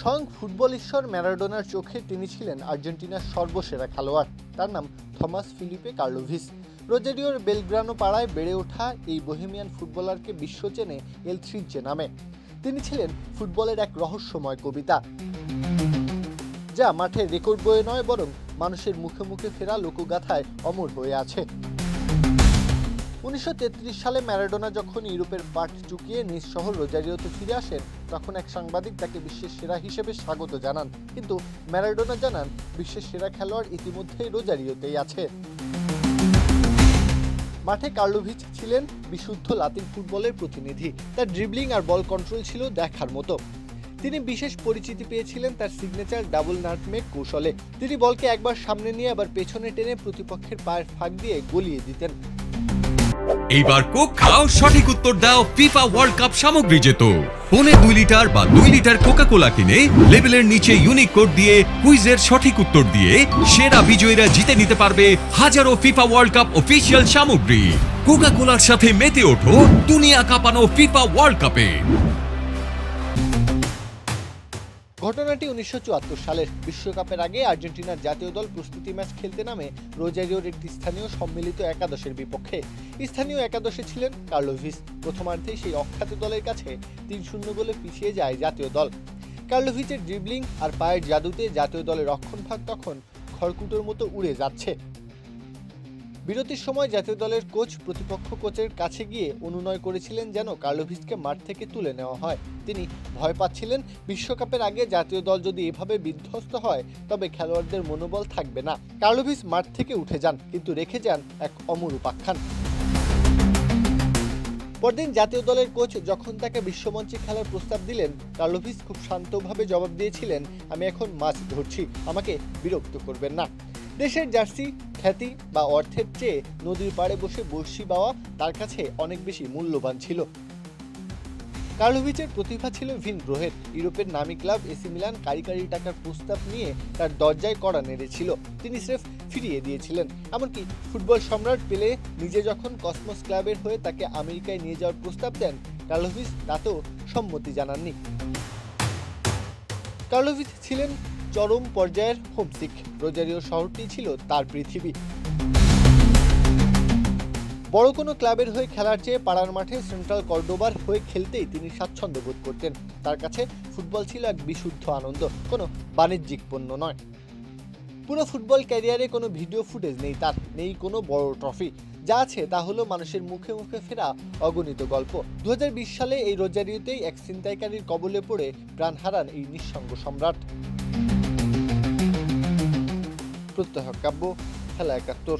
স্বয়ং ফুটবল ঈশ্বর ম্যারাডোনার চোখে তিনি ছিলেন আর্জেন্টিনার সর্বসেরা খেলোয়াড়। তার নাম থমাস ফিলিপে কার্লোভিস। রোজারিওর বেলগ্রানো পাড়ায় বেড়ে ওঠা এই বোহেমিয়ান ফুটবলারকে বিশ্ব চেনে এল থ্রিজ্জে নামে। তিনি ছিলেন ফুটবলের এক রহস্যময় কবিতা, যা মাঠে রেকর্ড বয়ে নয় বরং মানুষের মুখে মুখে ফেরা লোকগাথায় অমর হয়ে আছে। 1933 সালে ম্যারাডোনা যখন ইউরোপের পাট চুকিয়ে নিজ শহর রোজারিওতে ফিরে আসেন, তখন এক সাংবাদিক তাকে বিশ্বের সেরা হিসেবে স্বাগত জানান। কিন্তু ম্যারাডোনা জানান, বিশ্বের সেরা খেলোয়াড় ইতিমধ্যেই রোজারিওতেই আছে। মাঠে কার্লোভিচ ছিলেন বিশুদ্ধ লাতিন ফুটবলের প্রতিনিধি। তার ড্রিবলিং আর বল কন্ট্রোল ছিল দেখার মতো। তিনি বিশেষ পরিচিতি পেয়েছিলেন তার সিগনেচার ডাবল নাটমেগ কৌশলে। তিনি বলকে একবার সামনে নিয়ে আবার পেছনে টেনে প্রতিপক্ষের পায়ের ফাঁক দিয়ে গলিয়ে দিতেন। এইবার কোক খাও, সঠিক উত্তর দাও, ফিফা ওয়ার্ল্ড কাপ সামগ্রী যেত। পৌনে 2 লিটার বা 2 লিটার কোকা কোলা কিনে লেবেলের নিচে ইউনিক কোড দিয়ে কুইজের সঠিক উত্তর দিয়ে সেরা বিজয়ীরা জিতে নিতে পারবে হাজারো ফিফা ওয়ার্ল্ড কাপ অফিসিয়াল সামগ্রী। কোকা কোলার সাথে মেতে ওঠো দুনিয়া কাঁপানো ফিফা ওয়ার্ল্ড কাপে। ঘটনাটি 1974 সালের। বিশ্বকাপের আগে আর্জেন্টিনার জাতীয় দল প্রস্তুতি ম্যাচ খেলতে নামে রোজারিওর একটি স্থানীয় সম্মিলিত একাদশের বিপক্ষে। স্থানীয় একাদশে ছিলেন কার্লোভিস। প্রথমার্ধেই সেই অখ্যাত দলের কাছে 3-0 গোলে পিছিয়ে যায় জাতীয় দল। কার্লোভিচের ড্রিবলিং আর পায়ের জাদুতে জাতীয় দলের রক্ষণভাগ তখন খড়কুটোর মতো উড়ে যাচ্ছে। বিরতির সময় জাতীয় দলের কোচ প্রতিপক্ষ কোচের কাছে গিয়ে অনুনয় করেছিলেন যেন কার্লোভিচকে মাঠ থেকে তুলে নেওয়া হয়। তিনি ভয় পাচ্ছিলেন, বিশ্বকাপের আগে জাতীয় দল যদি এভাবে বিধ্বস্ত হয় তবে খেলোয়াড়দের মনোবল থাকবে না। কার্লোভিচ মাঠ থেকে উঠে যান, কিন্তু রেখে যান এক অমর উপাখ্যান। পরদিন জাতীয় দলের কোচ যখন তাকে বিশ্বমঞ্চে খেলার প্রস্তাব দিলেন, কার্লোভিচ খুব শান্তভাবে জবাব দিয়েছিলেন, আমি এখন মাছ ধরছি, আমাকে বিরক্ত করবেন না। দেশের জার্সি, খ্যাতি বা অর্থের চেয়ে নদীর পাড়ে বসে বড়শি বাওয়া তার কাছে অনেক বেশি মূল্যবান ছিল। কার্লোভিচের প্রতিভা ছিল ভিন গ্রহের। ইউরোপের নামি ক্লাব এসি মিলান কারি টাকার প্রস্তাব নিয়ে তার দরজায় কড়া নেড়েছিল, তিনি স্রেফ ফিরিয়ে দিয়েছিলেন। এমনকি ফুটবল সম্রাট পেলে নিজে যখন কসমস ক্লাবের হয়ে তাকে আমেরিকায় নিয়ে যাওয়ার প্রস্তাব দেন, কার্লোভিচ তাতেও সম্মতি জানাননি। কার্লোভিচ ছিলেন চরম পর্যায়ের হোমসিক। রোজারিও শহরটি ছিল তার পৃথিবী। বড় কোনো ক্লাবের হয়ে খেলার চেয়ে পাড়ার মাঠে সেন্ট্রাল কর্ডোবার হয়ে খেলতেই তিনি স্বাচ্ছন্দ্য বোধ করতেন। তার কাছে ফুটবল ছিল এক বিশুদ্ধ আনন্দ, কোনো বাণিজ্যিক পণ্য নয়। পুরো ফুটবল ক্যারিয়ারে কোনো ভিডিও ফুটেজ নেই তার, নেই কোনো বড় ট্রফি। যা আছে তা হলো মানুষের মুখে মুখে ফেরা অগণিত গল্প। 2020 সালে এই রোজারিওতেই এক ছিনতাইকারীর কবলে পড়ে প্রাণ হারান এই নিঃসঙ্গ সম্রাট। প্রত্যহ কাব্য, খেলা 71।